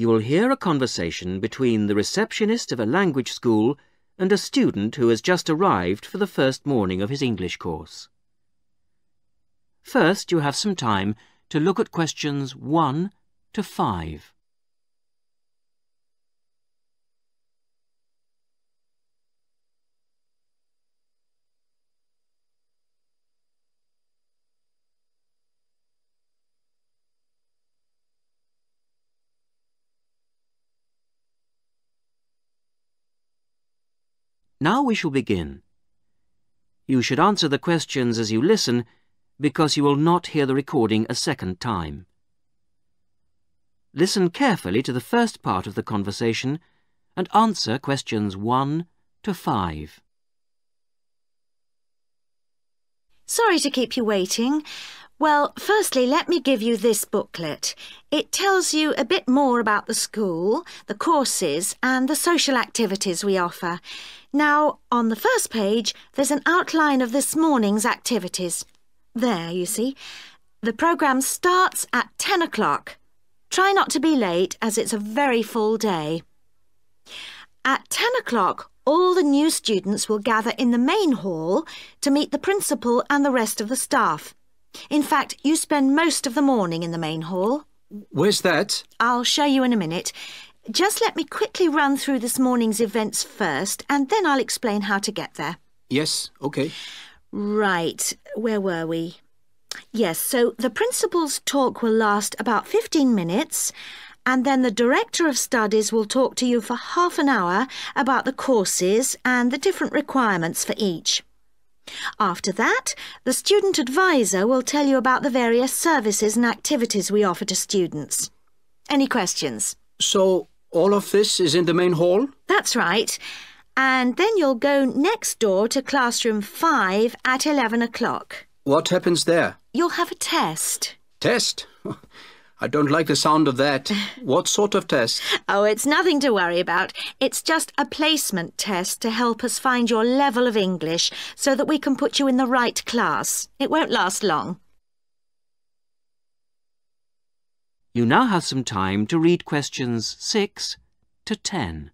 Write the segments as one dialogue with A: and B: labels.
A: You will hear a conversation between the receptionist of a language school and a student who has just arrived for the first morning of his English course. First, you have some time to look at questions 1 to 5. Now we shall begin. You should answer the questions as you listen, because you will not hear the recording a second time. Listen carefully to the first part of the conversation and answer questions 1 to 5.
B: Sorry to keep you waiting. Well, firstly, let me give you this booklet. It tells you a bit more about the school, the courses and the social activities we offer. Now, on the first page, there's an outline of this morning's activities. There, you see. The programme starts at 10 o'clock. Try not to be late, as it's a very full day. At 10 o'clock, all the new students will gather in the main hall to meet the principal and the rest of the staff. In fact, you spend most of the morning in the main hall.
C: Where's that?
B: I'll show you in a minute. Just let me quickly run through this morning's events first, and then I'll explain how to get there.
C: Yes, OK.
B: Right, where were we? Yes, so the principal's talk will last about 15 minutes, and then the Director of Studies will talk to you for half an hour about the courses and the different requirements for each. After that, the student advisor will tell you about the various services and activities we offer to students. Any questions?
C: So, all of this is in the main hall?
B: That's right. And then you'll go next door to classroom 5 at 11 o'clock.
C: What happens there?
B: You'll have a test.
C: Test? I don't like the sound of that. What sort of test?
B: Oh, it's nothing to worry about. It's just a placement test to help us find your level of English so that we can put you in the right class. It won't last long.
A: You now have some time to read questions 6 to 10.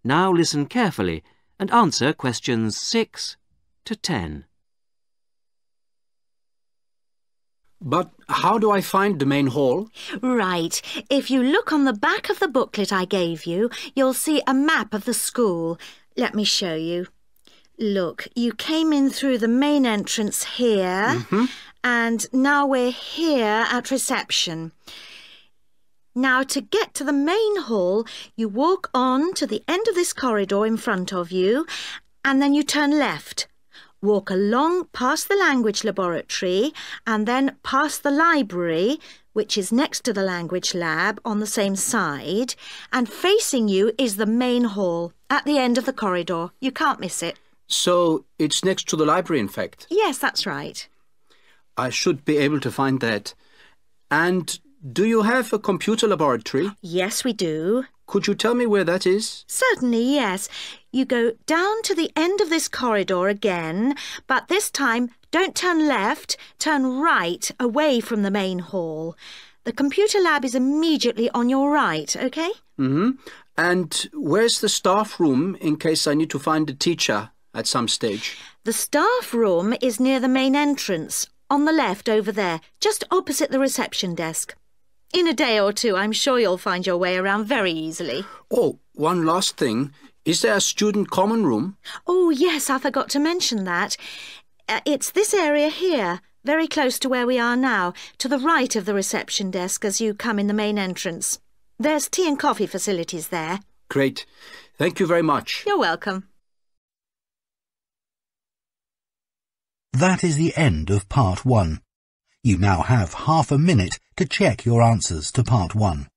A: Now listen carefully and answer questions 6 to 10.
C: But how do I find the main hall?
B: Right. If you look on the back of the booklet I gave you, you'll see a map of the school. Let me show you. Look, you came in through the main entrance here, and now we're here at reception. Now, to get to the main hall, you walk on to the end of this corridor in front of you, and then you turn left. Walk along past the language laboratory and then past the library, which is next to the language lab on the same side, and facing you is the main hall at the end of the corridor. You can't miss it.
C: So it's next to the library, in fact?
B: Yes, that's right.
C: I should be able to find that. And do you have a computer laboratory?
B: Yes, we do.
C: Could you tell me where that is?
B: Certainly, yes. You go down to the end of this corridor again, but this time don't turn left, turn right away from the main hall. The computer lab is immediately on your right, OK?
C: And where's the staff room in case I need to find a teacher at some stage?
B: The staff room is near the main entrance, on the left over there, just opposite the reception desk. In a day or two, I'm sure you'll find your way around very easily.
C: Oh, one last thing. Is there a student common room?
B: Oh, yes, I forgot to mention that. It's this area here, very close to where we are now, to the right of the reception desk as you come in the main entrance. There's tea and coffee facilities there.
C: Great. Thank you very much.
B: You're welcome.
D: That is the end of part 1. You now have half a minute to check your answers to part 1.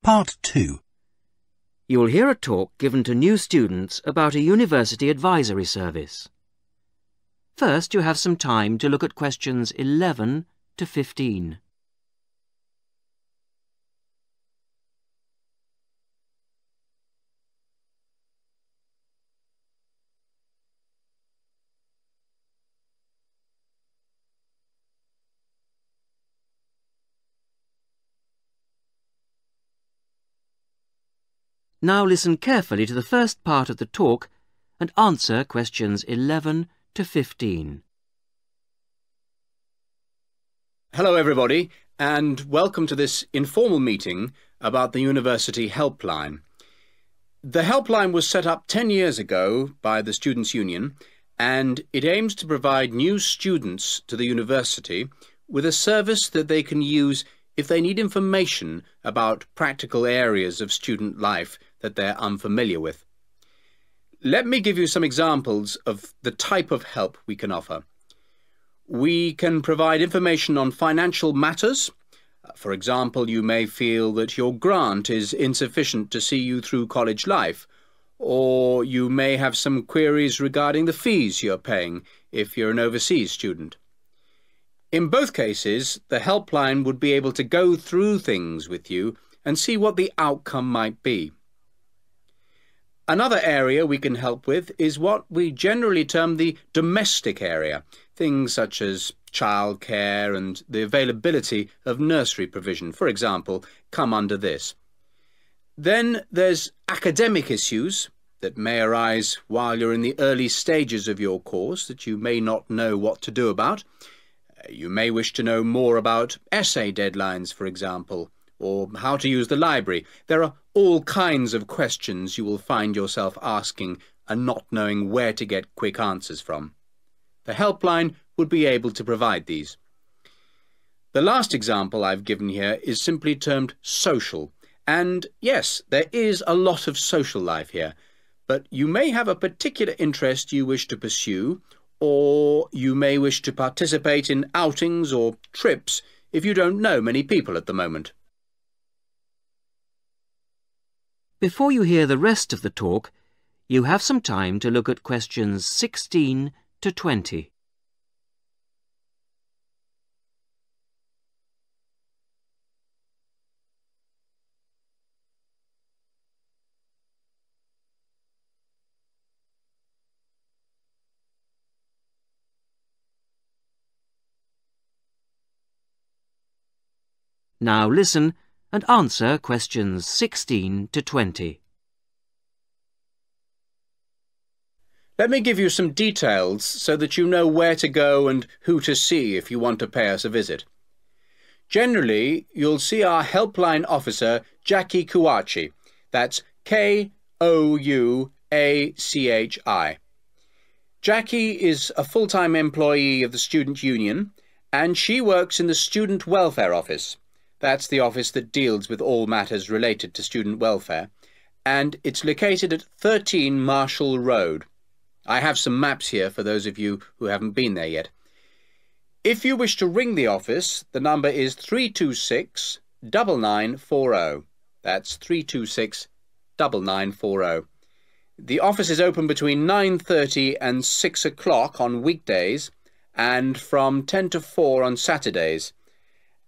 D: Part 2.
A: You'll hear a talk given to new students about a university advisory service. First, you have some time to look at questions 11 to 15. Now listen carefully to the first part of the talk and answer questions 11 to 15.
C: Hello everybody, and welcome to this informal meeting about the University Helpline. The helpline was set up 10 years ago by the Students' Union, and it aims to provide new students to the university with a service that they can use if they need information about practical areas of student life that they're unfamiliar with. Let me give you some examples of the type of help we can offer. We can provide information on financial matters. For example, you may feel that your grant is insufficient to see you through college life, or you may have some queries regarding the fees you're paying if you're an overseas student. In both cases, the helpline would be able to go through things with you and see what the outcome might be. Another area we can help with is what we generally term the domestic area, things such as childcare and the availability of nursery provision, for example, come under this. Then there's academic issues that may arise while you're in the early stages of your course that you may not know what to do about. You may wish to know more about essay deadlines, for example, or how to use the library. There are all kinds of questions you will find yourself asking and not knowing where to get quick answers from. The helpline would be able to provide these. The last example I've given here is simply termed social. And yes, there is a lot of social life here, but you may have a particular interest you wish to pursue, or you may wish to participate in outings or trips if you don't know many people at the moment.
A: Before you hear the rest of the talk, you have some time to look at questions 16 to 20. Now listen and answer questions 16 to 20.
C: Let me give you some details so that you know where to go and who to see if you want to pay us a visit. Generally, you'll see our helpline officer, Jackie Kouachi. That's Kouachi. Jackie is a full-time employee of the Student Union, and she works in the Student Welfare Office. That's the office that deals with all matters related to student welfare, and it's located at 13 Marshall Road. I have some maps here for those of you who haven't been there yet. If you wish to ring the office, the number is 326 9940. That's 326 9940. The office is open between 9:30 and 6 o'clock on weekdays and from 10 to 4 on Saturdays.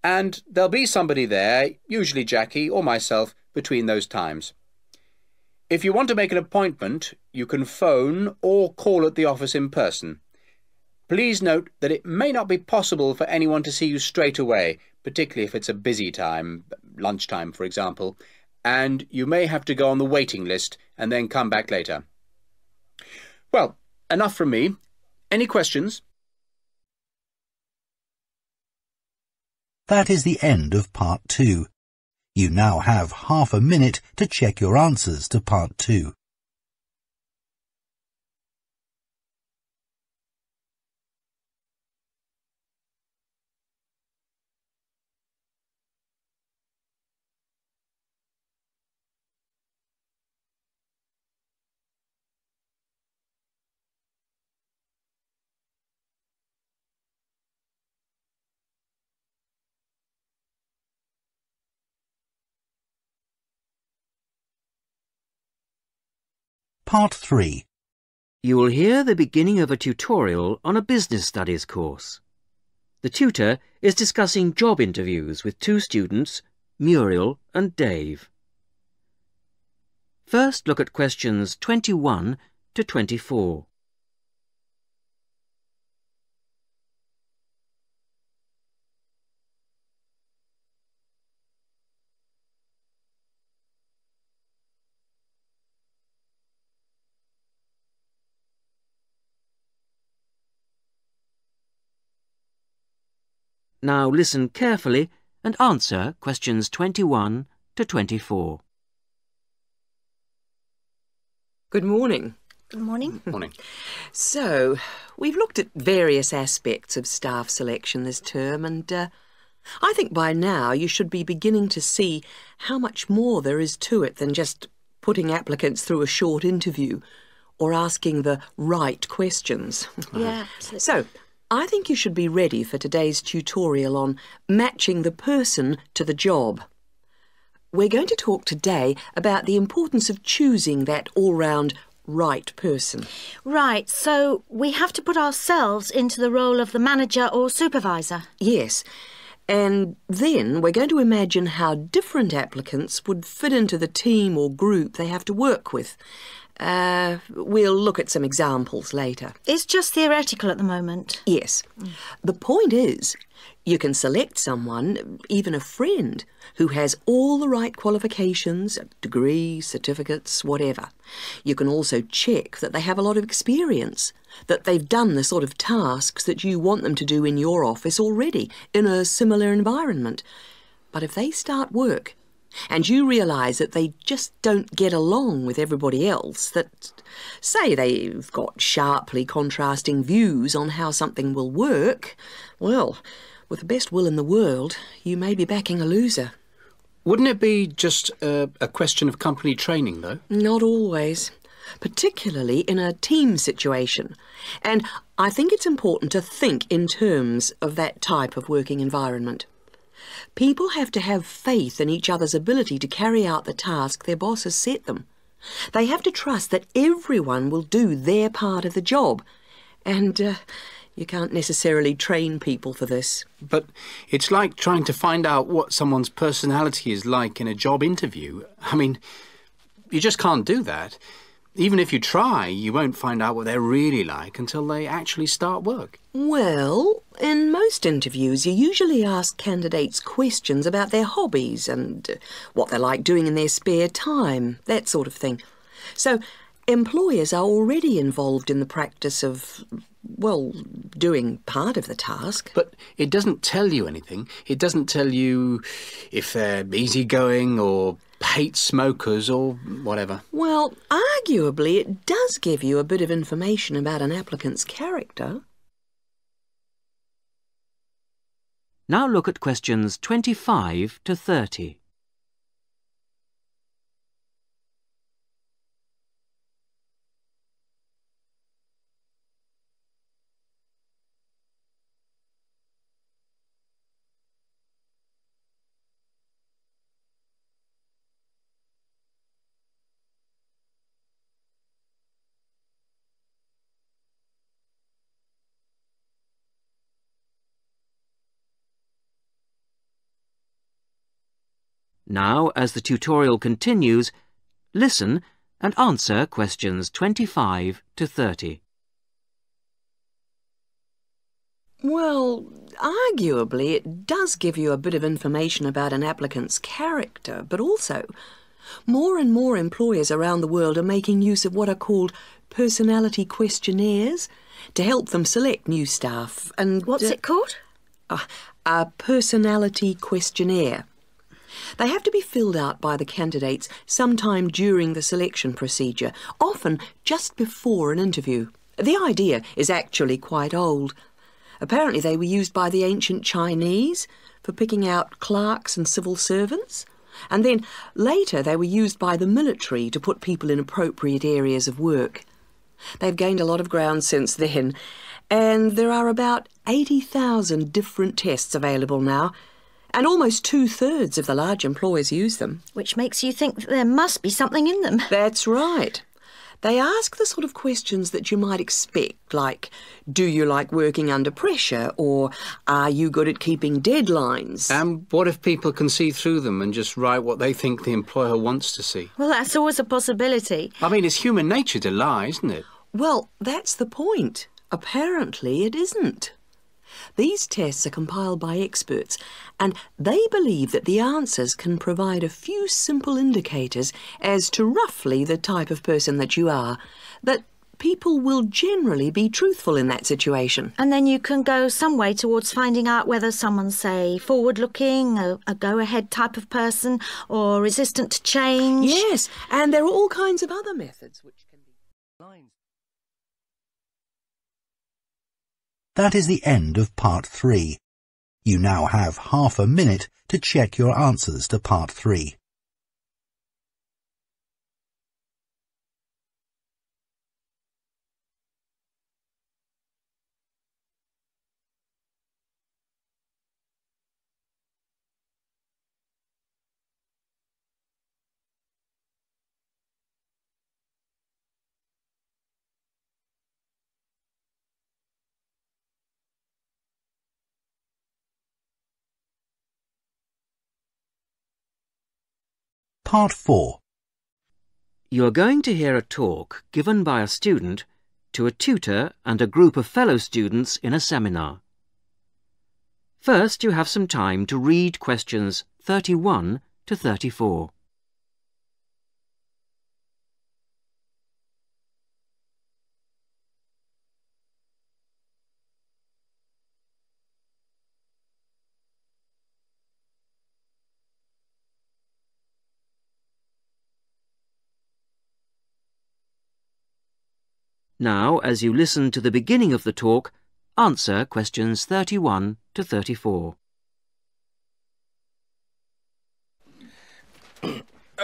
C: And there'll be somebody there, usually Jackie or myself, between those times. If you want to make an appointment, you can phone or call at the office in person. Please note that it may not be possible for anyone to see you straight away, particularly if it's a busy time, lunchtime for example, and you may have to go on the waiting list and then come back later. Well, enough from me. Any questions?
D: That is the end of Part 2. You now have half a minute to check your answers to Part 2. Part 3.
A: You will hear the beginning of a tutorial on a business studies course. The tutor is discussing job interviews with two students, Muriel and Dave. First, look at questions 21 to 24. Now listen carefully and answer questions 21 to 24.
E: Good morning.
B: Good morning.
C: Morning.
E: So, we've looked at various aspects of staff selection this term and I think by now you should be beginning to see how much more there is to it than just putting applicants through a short interview or asking the right questions.
B: Yeah, absolutely.
E: So, I think you should be ready for today's tutorial on matching the person to the job. We're going to talk today about the importance of choosing that all-round right person.
B: Right, so we have to put ourselves into the role of the manager or supervisor.
E: Yes, and then we're going to imagine how different applicants would fit into the team or group they have to work with. We'll look at some examples later.
B: It's just theoretical at the moment.
E: Yes. The point is, you can select someone, even a friend, who has all the right qualifications, degrees, certificates, whatever. You can also check that they have a lot of experience, that they've done the sort of tasks that you want them to do in your office already, in a similar environment. But if they start work, and you realise that they just don't get along with everybody else, that, say, they've got sharply contrasting views on how something will work, well, with the best will in the world, you may be backing a loser.
C: Wouldn't it be just a question of company training, though?
E: Not always, particularly in a team situation. And I think it's important to think in terms of that type of working environment. People have to have faith in each other's ability to carry out the task their boss has set them. They have to trust that everyone will do their part of the job. And you can't necessarily train people for this.
C: But it's like trying to find out what someone's personality is like in a job interview. I mean, you just can't do that. Even if you try, you won't find out what they're really like until they actually start work.
E: Well, in most interviews, you usually ask candidates questions about their hobbies and what they like doing in their spare time, that sort of thing. So, employers are already involved in the practice of, well, doing part of the task.
C: But it doesn't tell you anything. It doesn't tell you if they're easygoing or hate smokers or whatever.
E: Well, arguably it does give you a bit of information about an applicant's character.
A: Now look at questions 25 to 30. Now, as the tutorial continues, listen and answer questions 25 to 30.
E: Well, arguably it does give you a bit of information about an applicant's character, but also more and more employers around the world are making use of what are called personality questionnaires to help them select new staff. And
B: What's it called?
E: A personality questionnaire. They have to be filled out by the candidates sometime during the selection procedure, often just before an interview. The idea is actually quite old. Apparently they were used by the ancient Chinese for picking out clerks and civil servants, and then later they were used by the military to put people in appropriate areas of work. They've gained a lot of ground since then, and there are about 80,000 different tests available now, and almost 2/3 of the large employers use them.
B: Which makes you think that there must be something in them.
E: That's right. They ask the sort of questions that you might expect, like, do you like working under pressure, or are you good at keeping deadlines?
C: And what if people can see through them and just write what they think the employer wants to see?
B: Well, that's always a possibility.
C: I mean, it's human nature to lie, isn't it?
E: Well, that's the point. Apparently it isn't. These tests are compiled by experts, and they believe that the answers can provide a few simple indicators as to roughly the type of person that you are, that people will generally be truthful in that situation.
B: And then you can go some way towards finding out whether someone's, say, forward-looking, a go-ahead type of person, or resistant to change.
E: Yes, and there are all kinds of other methods which can be...
D: That is the end of part 3. You now have half a minute to check your answers to part 3. Part 4.
A: You are going to hear a talk given by a student to a tutor and a group of fellow students in a seminar. First, you have some time to read questions 31 to 34. Now, as you listen to the beginning of the talk, answer questions 31 to 34.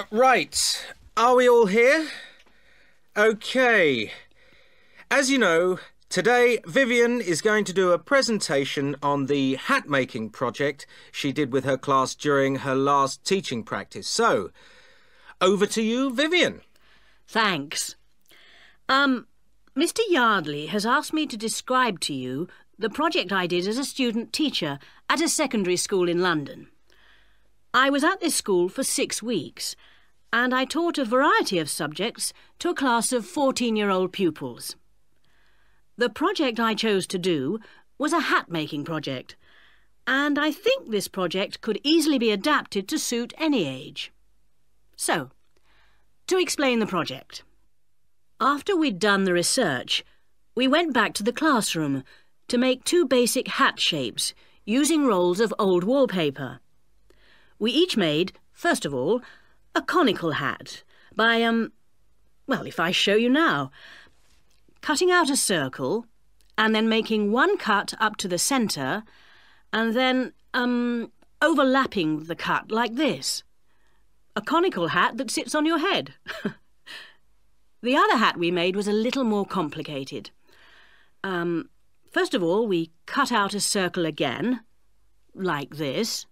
F: Right. Are we all here? OK. As you know, today Vivian is going to do a presentation on the hat-making project she did with her class during her last teaching practice. So, over to you, Vivian.
G: Thanks. Mr. Yardley has asked me to describe to you the project I did as a student teacher at a secondary school in London. I was at this school for 6 weeks, and I taught a variety of subjects to a class of 14-year-old pupils. The project I chose to do was a hat-making project, and I think this project could easily be adapted to suit any age. So, to explain the project. After we'd done the research, we went back to the classroom to make 2 basic hat shapes using rolls of old wallpaper. We each made, first of all, a conical hat by, well, if I show you now, cutting out a circle and then making 1 cut up to the centre and then, overlapping the cut like this. A conical hat that sits on your head. The other hat we made was a little more complicated. First of all, we cut out a circle again, like this.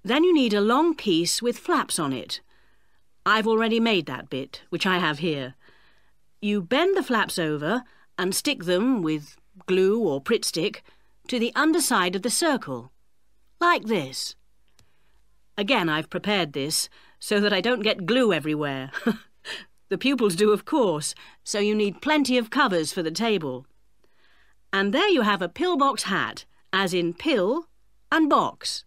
G: Then you need a long piece with flaps on it. I've already made that bit, which I have here. You bend the flaps over and stick them with glue or Pritt stick to the underside of the circle, like this. Again, I've prepared this so that I don't get glue everywhere. The pupils do, of course, so you need plenty of covers for the table. And there you have a pillbox hat, as in pill and box.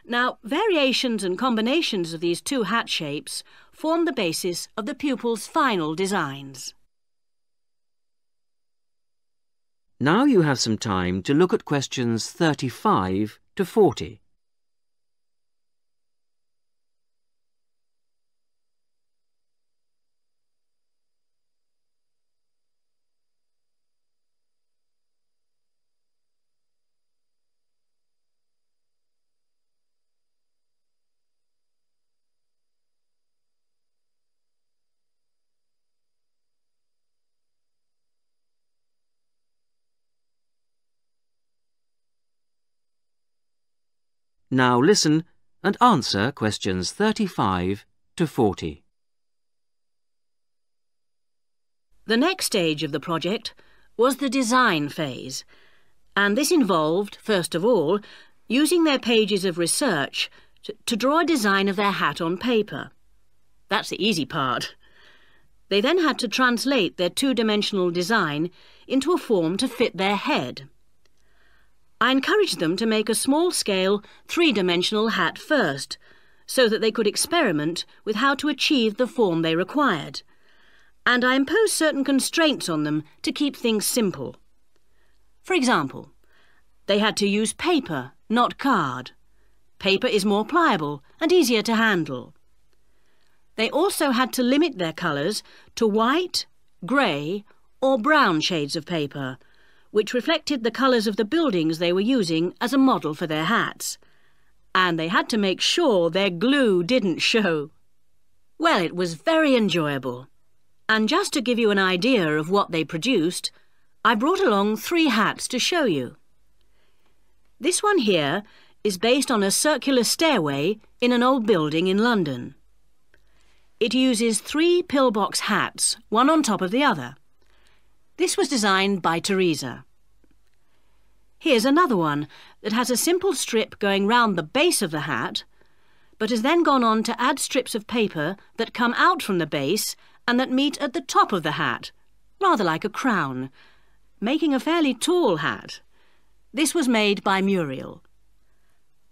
G: Now, variations and combinations of these 2 hat shapes form the basis of the pupils' final designs.
A: Now you have some time to look at questions 35 to 40. Now listen and answer questions 35 to 40.
G: The next stage of the project was the design phase, and this involved, first of all, using their pages of research to draw a design of their hat on paper. That's the easy part. They then had to translate their two-dimensional design into a form to fit their head. I encouraged them to make a small-scale, three-dimensional hat first, so that they could experiment with how to achieve the form they required. And I imposed certain constraints on them to keep things simple. For example, they had to use paper, not card. Paper is more pliable and easier to handle. They also had to limit their colours to white, grey or brown shades of paper, which reflected the colours of the buildings they were using as a model for their hats. And they had to make sure their glue didn't show. Well, it was very enjoyable. And just to give you an idea of what they produced, I brought along 3 hats to show you. This one here is based on a circular stairway in an old building in London. It uses 3 pillbox hats, one on top of the other. This was designed by Teresa. Here's another one that has a simple strip going round the base of the hat, but has then gone on to add strips of paper that come out from the base and that meet at the top of the hat, rather like a crown, making a fairly tall hat. This was made by Muriel.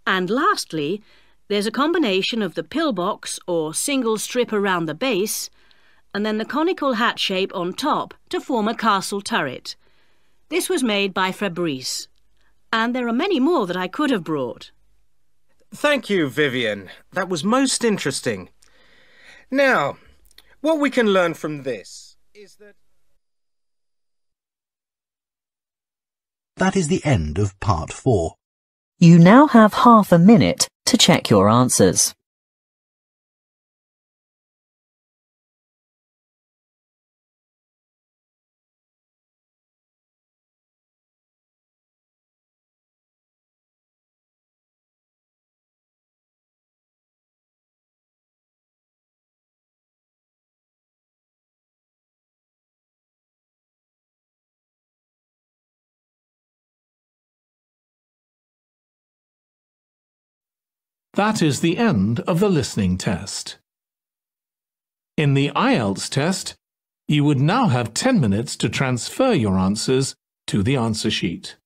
G: And lastly, there's a combination of the pillbox or single strip around the base and then the conical hat shape on top to form a castle turret. This was made by Fabrice. And there are many more that I could have brought.
F: Thank you, Vivian. That was most interesting. Now, what we can learn from this is that...
D: That is the end of part 4.
H: You now have half a minute to check your answers.
I: That is the end of the listening test. In the IELTS test, you would now have 10 minutes to transfer your answers to the answer sheet.